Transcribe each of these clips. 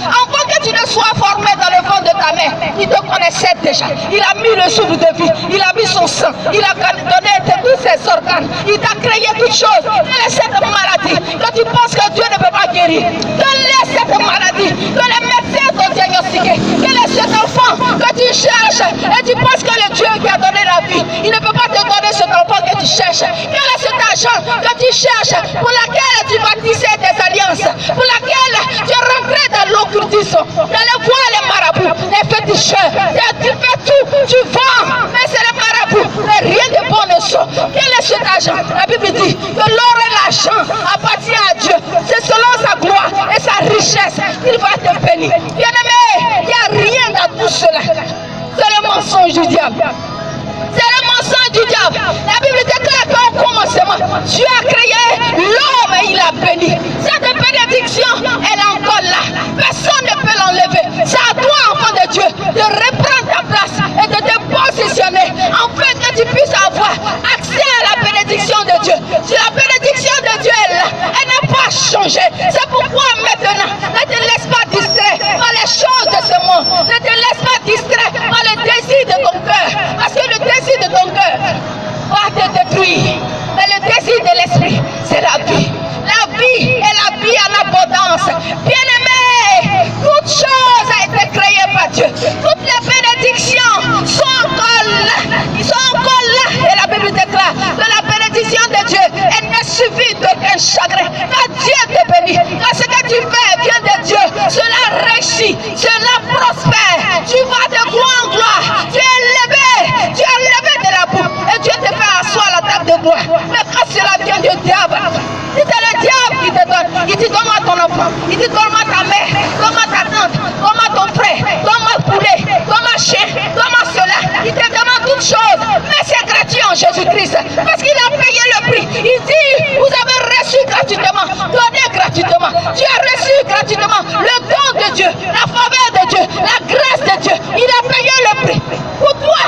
Avant que tu ne sois formé dans le ventre de ta mère, il te connaissait déjà. Il a mis le souffle de vie, il a mis son sang, il a donné tous ses organes, il t'a créé toutes choses. Quelle est cette maladie que tu penses que Dieu ne peut pas guérir? Quelle est cette maladie que les médecins t'ont diagnostiqué? Quel est cet enfant que tu cherches et tu penses que le Dieu qui a donné la vie, il ne peut pas te donner cet enfant que tu cherches? Quel est cet argent que tu cherches, pour laquelle tu vas tisser des alliances, pour laquelle tu es rentré dans l'occultisme, dans les voies, les marabouts, les féticheurs, tu fais tout, tu vends, mais c'est les marabouts, mais rien de bon ne sort. Quel est cet argent? La Bible dit que l'or et l'argent appartiennent à Dieu, c'est selon sa gloire et sa richesse qu'il va te bénir. Bien-aimé, il n'y a rien dans tout cela, c'est le mensonge du diable. C'est le mensonge du diable. La Bible déclare qu'au commencement, Dieu a créé l'homme et il a béni. Cette bénédiction, elle est encore là. Personne ne peut l'enlever. C'est à toi, enfant de Dieu, de reprendre ta place et de te positionner afin que tu puisses avoir accès à la bénédiction de Dieu. Si la bénédiction de Dieu est là, elle n'a pas changé. C'est pourquoi maintenant, ne te laisse pas distraire par les choses de ce monde. Ne te laisse pas distraire par le désir de ton cœur. Parce que le désir de ton cœur va te détruire. Mais le désir de l'esprit, c'est la vie. La vie est la vie en abondance. Bien-aimé, toute chose a été créée par Dieu. Toutes les bénédictions sont encore là. Ils sont encore là. Et la Bible déclare que la bénédiction de Dieu, elle n'est suivie d'aucun chagrin. Quand Dieu te bénit, quand ce que tu fais vient de Dieu, cela réussit, cela prospère. Tu vas de gloire en gloire. Tu es élevé de la boue. Et Dieu te fait asseoir à la table de gloire. Mais quand cela vient du diable, c'est le diable qui te donne. Il dit donne-moi ton enfant, il dit donne-moi ta mère, donne-moi ta tante, donne-moi ton frère, donne-moi le poulet, donne-moi chien, donne-moi cela. Il te demande toutes choses, mais c'est gratuit en Jésus-Christ, parce qu'il a payé le prix. Il dit, vous avez reçu gratuitement, donnez gratuitement. Tu as reçu gratuitement le don de Dieu, la faveur de Dieu, la grâce de Dieu. Il a payé le prix. Pour toi,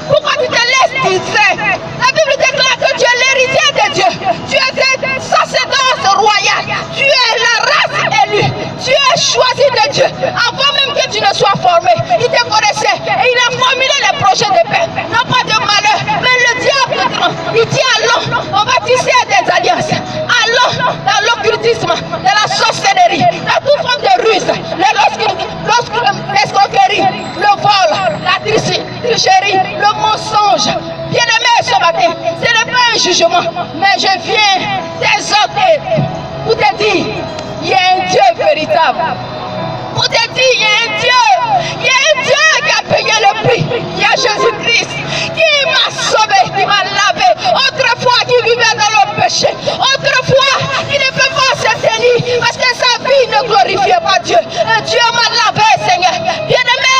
pourquoi tu te laisses distraire? La Bible déclare que tu es l'héritier de Dieu. Tu es un sacerdoce royal. Tu es la race élue. Tu es choisi de Dieu. Avant même que tu ne sois formé, il te connaissait et il a formulé les projets de paix. Non pas de malheur, mais le diable te prend. Il dit allons, on va tisser des alliances. Allons dans l'occultisme, dans la sorcellerie, dans toute forme de ruse, l'escroquerie, le vol, la tricherie, le mensonge. Bien-aimé, ce matin, ce n'est pas un jugement, mais je viens t'exhorter pour te dire, il y a un Dieu véritable. Pour te dire, il y a un Dieu qui a payé le prix. Il y a Jésus-Christ qui m'a sauvé, qui m'a lavé. Autrefois, qui vivait dans le péché. Autrefois, il ne peut pas se tenir parce que sa vie ne glorifiait pas Dieu. Et Dieu m'a lavé, Seigneur. Bien-aimé,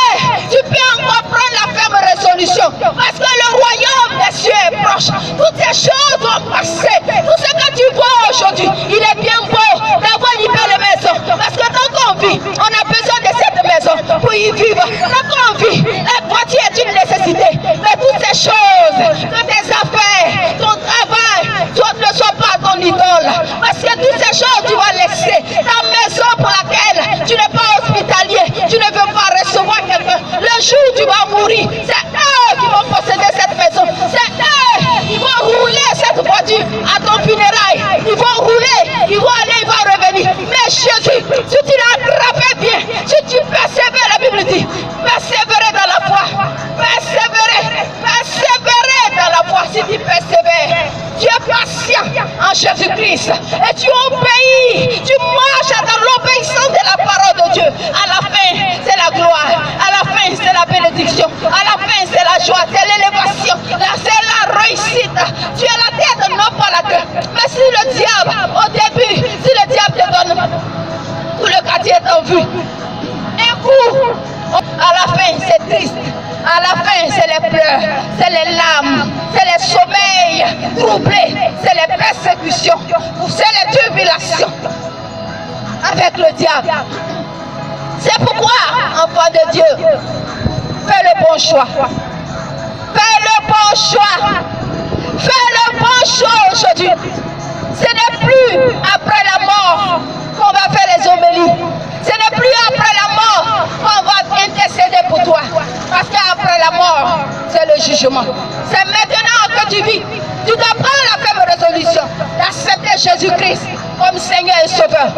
tu peux encore prendre la ferme résolution parce que le royaume des cieux est proche. Toutes ces choses vont passer. Tout ce que tu vois aujourd'hui, il est bien beau d'avoir une belle maison. Parce que tant qu'on vit, on a besoin de cette maison pour y vivre. Tant qu'on vit, la voiture est une nécessité. Mais toutes ces choses, que tes affaires, ton travail, ne soient pas ton idole. Parce que toutes ces choses, tu vas laisser. Ta maison pour laquelle tu n'es pas hospitalier, tu ne veux pas recevoir quelqu'un. Le jour où tu vas mourir, c'est eux qui vont posséder cette maison. C'est eux qui vont rouler cette voiture à ton funérail. Ils vont rouler, ils vont aller, ils vont revenir. Mais Jésus, si tu l'attrapais bien, si tu persévères, la Bible dit, persévérer dans la foi. Persévérer dans la foi. Si tu persévères, tu es patient en Jésus-Christ et tu obéis, tu marches dans l'obéissance de la parole de Dieu. À la fin, c'est la gloire. À la fin, c'est la bénédiction. À la fin, c'est la joie, c'est l'élévation. C'est la réussite. Tu es la tête, non pas la queue. Mais si le diable, au début, si le diable te donne tout le quartier est en vue, un coup, à la fin, c'est triste. À la fin, c'est les pleurs, c'est les larmes, c'est les sommeils troublés, c'est les persécutions, c'est les tribulations avec le diable. C'est pourquoi, enfant de Dieu, fais le bon choix. Fais le bon choix. Fais le bon choix aujourd'hui. Ce n'est plus après la mort qu'on va faire les homélies. Ce n'est plus après la jugement. C'est maintenant que tu vis. Tu dois prendre la ferme résolution d'accepter Jésus-Christ comme Seigneur et Sauveur.